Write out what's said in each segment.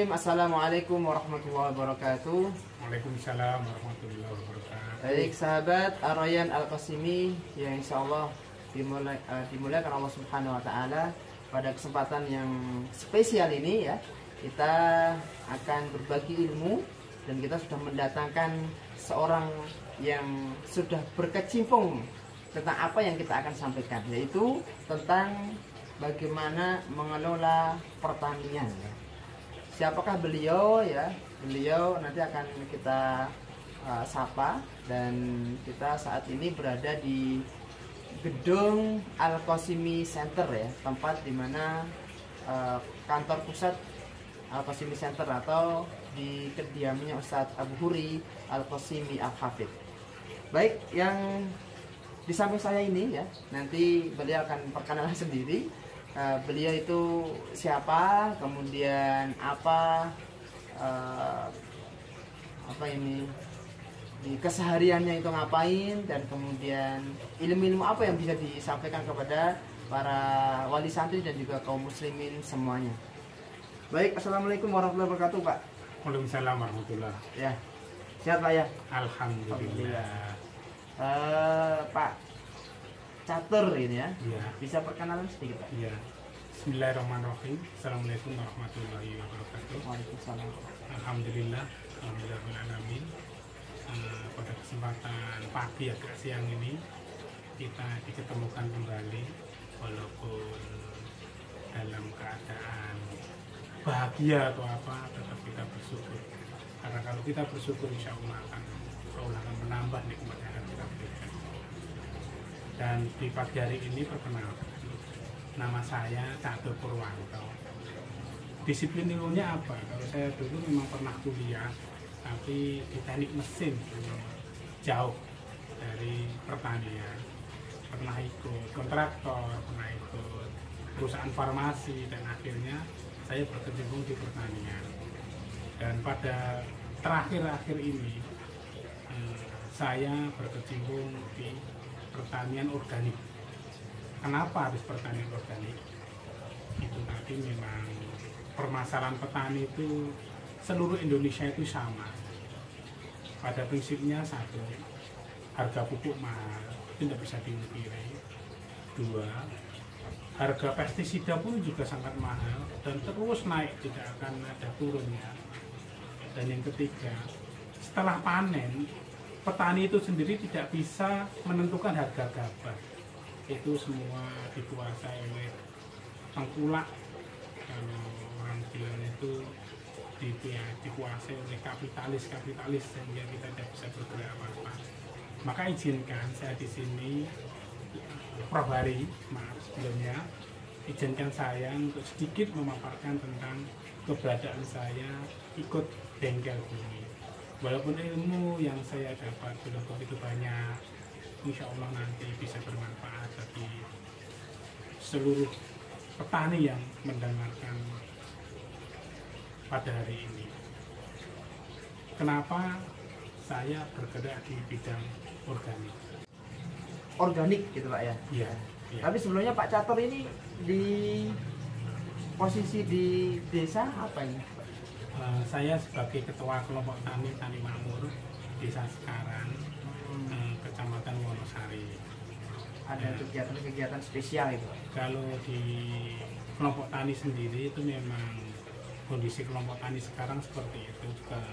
Bismillahirrahmanirrahim. Assalamualaikum warahmatullahi wabarakatuh. Waalaikumsalam warahmatullahi wabarakatuh. Baik sahabat Ar-Rayyan Al-Qasimi yang insya Allah dimulakan Allah Subhanahu Wa Taala. Pada kesempatan yang spesial ini ya, kita akan berbagi ilmu dan kita sudah mendatangkan seorang yang sudah berkecimpung tentang apa yang kita akan sampaikan, yaitu tentang bagaimana mengelola pertanian ya. Siapakah beliau ya? Beliau nanti akan kita sapa, dan kita saat ini berada di gedung Al-Qasimi Center ya, tempat dimana kantor pusat Al-Qasimi Center atau di kediamannya Ustadz Abu Huri Al-Qasimi Al-Hafidh. Baik, yang di samping saya ini ya, nanti beliau akan perkenalan sendiri. Beliau itu siapa, kemudian apa ini di kesehariannya itu ngapain, dan kemudian ilmu-ilmu apa yang bisa disampaikan kepada para wali santri dan juga kaum muslimin semuanya. Baik, assalamualaikum warahmatullahi wabarakatuh, Pak. Waalaikumsalam warahmatullahi. Ya, sehat Pak ya? Alhamdulillah. Pak Catur ini ya, Ya. bisa perkenalan sedikit Pak? Ya. Bismillahirrahmanirrahim. Assalamualaikum warahmatullahi wabarakatuh. Waalaikumsalam. Alhamdulillah. Alhamdulillahirrahmanirrahim. Pada kesempatan pagi agak siang ini kita diketemukan kembali, walaupun dalam keadaan bahagia atau apa, tetap kita bersyukur. Karena kalau kita bersyukur, insya Allah akan menambah nikmat yang akan kita berikan. Dan di pagi hari ini perkenalkan, nama saya Catur Purwanto. Disiplin ilmunya apa? Kalau saya dulu memang pernah kuliah, tapi di teknik mesin, jauh dari pertanian. Pernah ikut kontraktor, pernah ikut perusahaan farmasi, dan akhirnya saya berkecimpung di pertanian. Dan pada terakhir-akhir ini saya berkecimpung di pertanian organik. Kenapa harus pertanian organik? Itu tadi memang permasalahan petani itu seluruh Indonesia itu sama. Pada prinsipnya satu, harga pupuk mahal, itu tidak bisa dipungkiri. Dua, harga pestisida pun juga sangat mahal dan terus naik, tidak akan ada turunnya. Dan yang ketiga, setelah panen, petani itu sendiri tidak bisa menentukan harga gabah. Itu semua dikuasai oleh tengkulak, kalau orang bilang itu dikuasai oleh kapitalis, sehingga kita tidak bisa bergerak apa-apa. Maka izinkan saya di sini, Prof. Hari, maaf sebelumnya, izinkan saya untuk sedikit memaparkan tentang keberadaan saya ikut bengkel bumi. Walaupun ilmu yang saya dapat belum begitu banyak, insya Allah nanti bisa bermanfaat bagi seluruh petani yang mendengarkan pada hari ini. Kenapa saya bergerak di bidang organik? Organik gitu Pak ya? Iya. Ya. Tapi sebelumnya Pak Catur ini di posisi di desa apa ini? Saya sebagai ketua kelompok tani makmur desa Sekaran, kecamatan Wonosari. Ada kegiatan-kegiatan spesial itu? Kalau di kelompok tani sendiri itu memang kondisi kelompok tani sekarang seperti itu, juga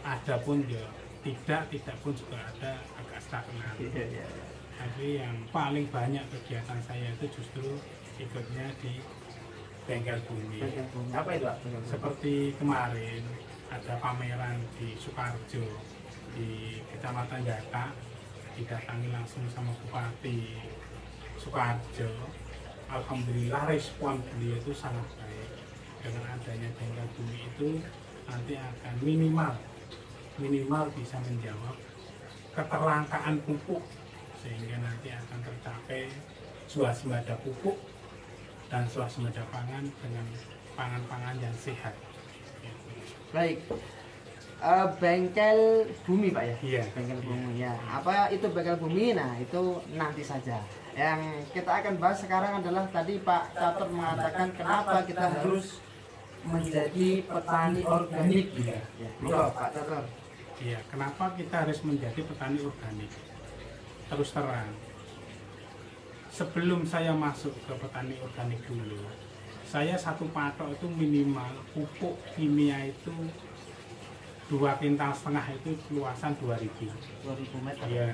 ada pun ya tidak pun juga ada agak stagnan. Iya. Tapi yang paling banyak kegiatan saya itu justru ikutnya di bengkel bumi. Apa itu Pak? Seperti kemarin ada pameran di Sukarjo, di Kecamatan Jata, didatangi langsung sama Bupati Sukarjo. Alhamdulillah respon beliau itu sangat baik. Dengan adanya bengkel bumi itu nanti akan minimal bisa menjawab keterlangkaan pupuk, sehingga nanti akan tercapai swasembada pupuk dan swasembada pangan dengan pangan-pangan yang sehat. Baik, bengkel bumi Pak ya? Iya. Bengkel bumi ya. Apa itu bengkel bumi? Nah itu nanti saja. Yang kita akan bahas sekarang adalah tadi Pak Catur mengatakan kenapa kita harus menjadi petani organik? Iya. Ya, monggo Pak Catur. Iya, kenapa kita harus menjadi petani organik? Terus terang, sebelum saya masuk ke petani organik dulu, saya satu patok itu minimal pupuk kimia itu 2,5 kintal itu luasan 2000 meter. ya.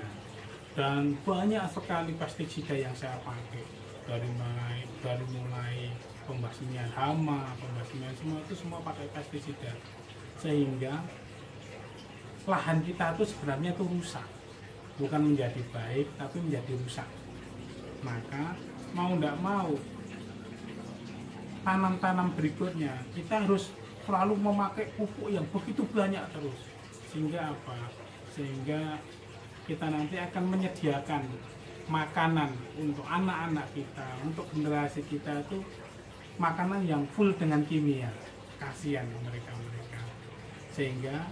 Dan banyak sekali pestisida yang saya pakai, dari mulai pembasmian hama, pembasmian semua pakai pestisida, sehingga lahan kita itu sebenarnya itu rusak, bukan menjadi baik tapi menjadi rusak. Maka mau tidak mau tanam-tanam berikutnya kita harus selalu memakai pupuk yang begitu banyak terus, sehingga apa? Sehingga kita nanti akan menyediakan makanan untuk anak-anak kita, untuk generasi kita itu makanan yang full dengan kimia. Kasihan mereka, sehingga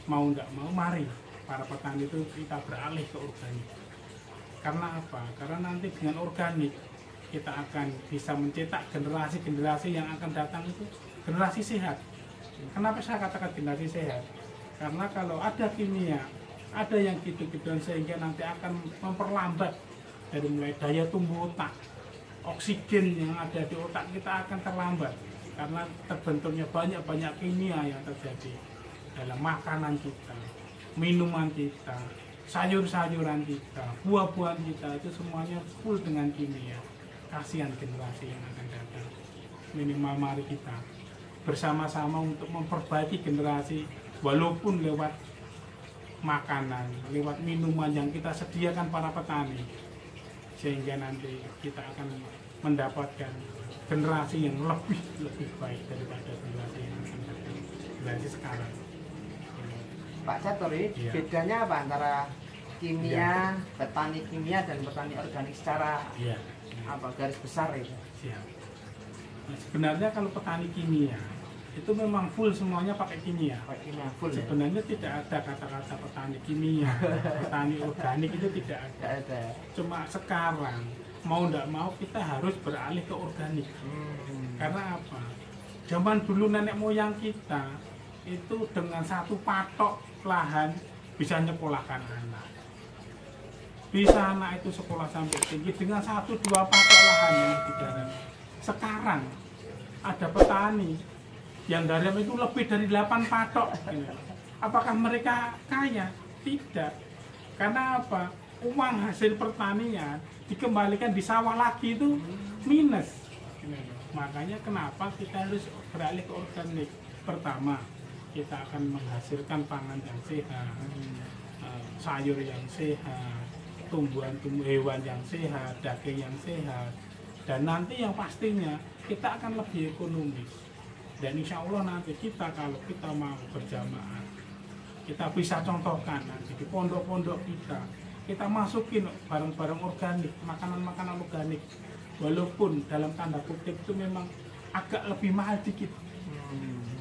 mau tidak mau mari para petani itu kita beralih ke organik. Karena apa? Karena nanti dengan organik kita akan bisa mencetak generasi-generasi yang akan datang itu generasi sehat. Kenapa saya katakan generasi sehat? Karena kalau ada kimia, ada yang gitu-gituan, sehingga nanti akan memperlambat dari mulai daya tumbuh otak, oksigen yang ada di otak kita akan terlambat karena terbentuknya banyak kimia yang terjadi dalam makanan kita, minuman kita, sayur-sayuran kita, buah-buahan kita, itu semuanya full dengan kimia. Kasihan generasi yang akan datang. Minimal mari kita bersama-sama untuk memperbaiki generasi, walaupun lewat makanan, lewat minuman yang kita sediakan para petani, sehingga nanti kita akan mendapatkan generasi yang lebih baik daripada generasi yang akan datang, generasi sekarang. Pak Catur, Iya. bedanya apa antara kimia, Iya. petani kimia dan petani organik secara Iya. apa garis besar itu? Siap. Nah, sebenarnya kalau petani kimia itu memang full semuanya pakai kimia. Pakai kimia full ya? Sebenarnya tidak ada kata-kata petani kimia, petani organik itu tidak ada. Tidak ada. Cuma sekarang mau tidak mau kita harus beralih ke organik. Karena apa? Zaman dulu nenek moyang kita itu dengan satu patok lahan bisa nyekolahkan anak. Bisa anak itu sekolah sampai tinggi dengan 1-2 patok lahan yang digarap. Sekarang ada petani yang garap itu lebih dari 8 patok. Apakah mereka kaya? Tidak. Karena apa? Uang hasil pertanian dikembalikan di sawah lagi itu minus. Makanya kenapa kita harus beralih ke organik? Pertama, kita akan menghasilkan pangan yang sehat, sayur yang sehat, tumbuhan hewan yang sehat, daging yang sehat, dan nanti yang pastinya kita akan lebih ekonomis. Dan insya Allah nanti kita kalau kita mau berjamaah, kita bisa contohkan nanti di pondok-pondok kita masukin barang-barang organik, makanan-makanan organik, walaupun dalam tanda kutip itu memang agak lebih mahal dikit,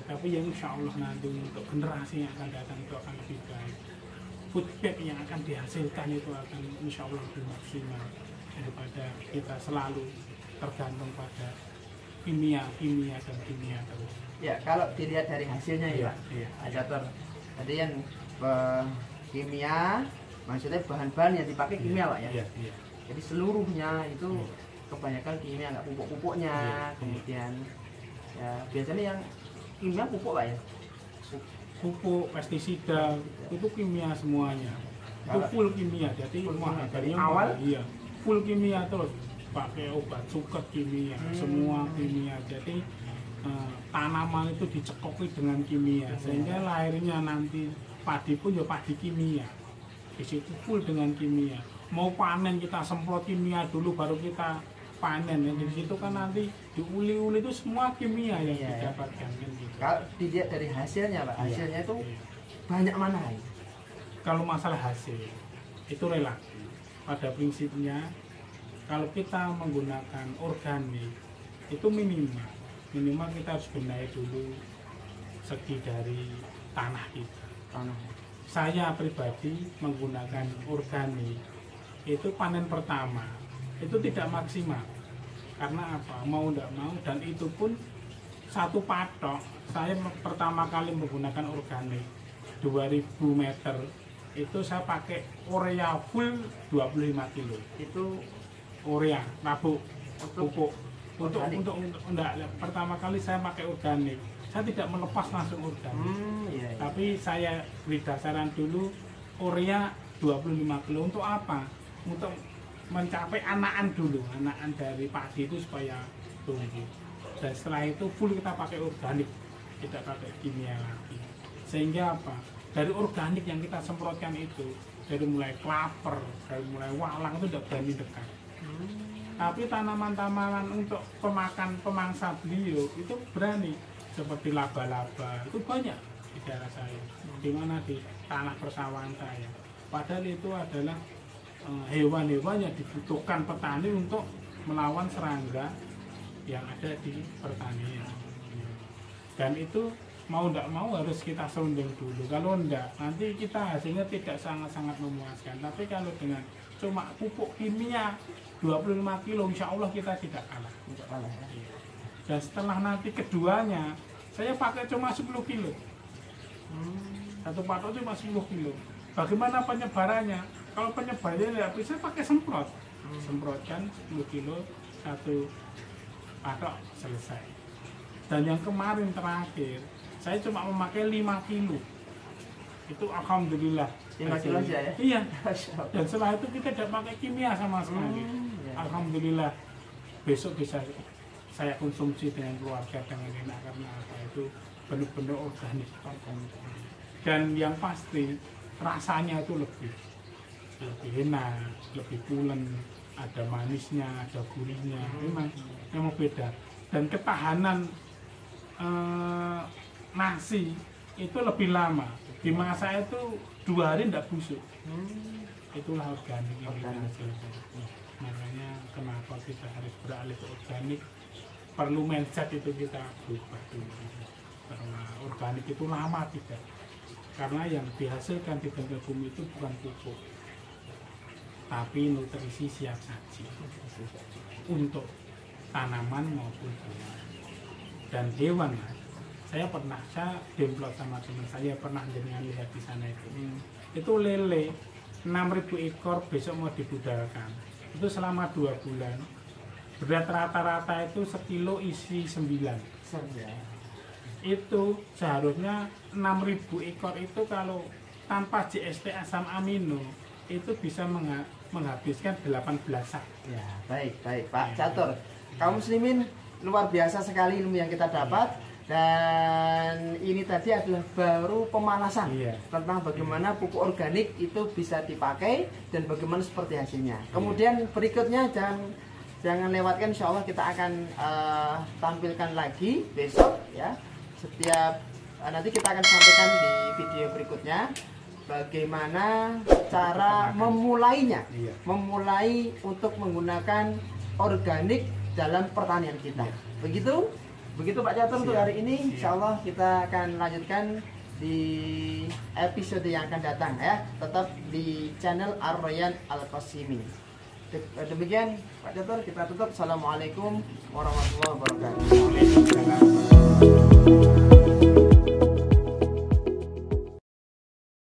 tapi yang insya Allah nanti untuk generasi yang akan datang itu akan lebih baik. Food pack yang akan dihasilkan itu akan insya Allah lebih maksimal daripada kita selalu tergantung pada kimia terus. Ya, kalau dilihat dari hasilnya ya, Iya. Pak Catur. Tadi yang kimia, maksudnya bahan-bahan yang dipakai kimia, Pak ya. Iya. Jadi seluruhnya itu kebanyakan kimia, nggak pupuk-pupuknya. Iya. Kemudian ya biasanya yang kimia pupuk, Pak ya. Pupuk, pestisida itu kimia semuanya. Itu full kimia. Jadi Full wah, kimia. Dari adanya awal? iya, full kimia terus. Pakai obat suket kimia, semua kimia. Jadi tanaman itu dicekoki dengan kimia, sehingga lahirnya nanti padi pun ya padi kimia. Di situ full dengan kimia. Mau panen kita semprot kimia dulu baru kita panen. Di situ kan nanti diuli-uli itu semua kimia yang Iya, didapatkan kan gitu. Kalau dilihat dari hasilnya, Pak, hasilnya itu banyak mana ya? Kalau masalah hasil itu relatif. Pada prinsipnya kalau kita menggunakan organik itu minimal kita harus benahi dulu segi dari tanah kita. Saya pribadi menggunakan organik itu panen pertama itu tidak maksimal. Karena apa? Mau tidak mau, dan itu pun satu patok saya pertama kali menggunakan organik 2000 meter itu saya pakai urea full 25 kilo. Itu Urea rabuk pupuk untuk organik. enggak, pertama kali saya pakai organik. Saya tidak melepas langsung organik. Iya, iya. Tapi saya beri dasaran dulu urea 25 kilo untuk apa? Untuk mencapai anakan dulu, anakan dari padi itu supaya tumbuh. Dan setelah itu full kita pakai organik, tidak pakai kimia lagi. Sehingga apa? Dari organik yang kita semprotkan itu, dari mulai klaper, dari mulai walang itu tidak berani dekat. Tapi tanaman-tanaman untuk pemakan pemangsa beliau itu berani, seperti laba-laba itu banyak di daerah saya, di mana di tanah persawahan saya. Padahal itu adalah hewan-hewan yang dibutuhkan petani untuk melawan serangga yang ada di pertanian. Dan itu mau tidak mau harus kita serunding dulu. Kalau enggak, nanti kita hasilnya tidak sangat-sangat memuaskan. Tapi kalau dengan cuma pupuk kimia 25 kilo, insya Allah kita tidak kalah. Tidak kalah ya. Dan setelah nanti keduanya, saya pakai cuma 10 kilo. Satu patok cuma 10 kilo. Bagaimana penyebarannya? Kalau penyebarannya tidak bisa pakai semprot. Semprotkan 10 kilo, satu patok selesai. Dan yang kemarin terakhir, saya cuma memakai 5 kilo. Itu alhamdulillah. 5 kilo aja ya? Iya. Masya Allah. Dan setelah itu kita tidak pakai kimia sama sekali. Ya. Alhamdulillah. Besok bisa saya konsumsi dengan keluarga dengan enak karena apa itu benar-benar organik. Dan yang pasti rasanya itu lebih enak, lebih pulen, ada manisnya, ada gurihnya. Memang beda. Dan ketahanan nasi itu lebih lama. Di masa itu 2 hari tidak busuk. Itulah organik yang kita hasilkan. Makanya kenapa kita harus beralih ke organik, perlu mindset itu kita berubah dulu. Karena organik itu lama tidak. Karena yang dihasilkan di benda bumi itu bukan pupuk, tapi nutrisi siap saji untuk tanaman maupun hewan. Dan hewan, saya demplot sama teman saya, pernah dengan lihat di sana itu lele 6.000 ekor besok mau dibudalkan. Itu selama 2 bulan, berat rata-rata itu sekilo isi 9. Itu seharusnya 6.000 ekor itu kalau tanpa GST asam amino itu bisa menghabiskan 18 sak. Ya, baik Pak Catur. Kaum muslimin, luar biasa sekali ilmu yang kita dapat. Dan ini tadi adalah baru pemanasan tentang bagaimana pupuk organik itu bisa dipakai dan bagaimana seperti hasilnya. Kemudian berikutnya jangan lewatkan, insya Allah kita akan tampilkan lagi besok ya. Setiap nanti kita akan sampaikan di video berikutnya bagaimana cara memulainya, memulai untuk menggunakan organik dalam pertanian kita. Begitu Pak Catur untuk hari ini. Insya Allah kita akan lanjutkan di episode yang akan datang ya. Tetap di channel Ar-Rayyan Al-Qasimi. Demikian Pak Catur, kita tutup. Assalamualaikum warahmatullahi wabarakatuh.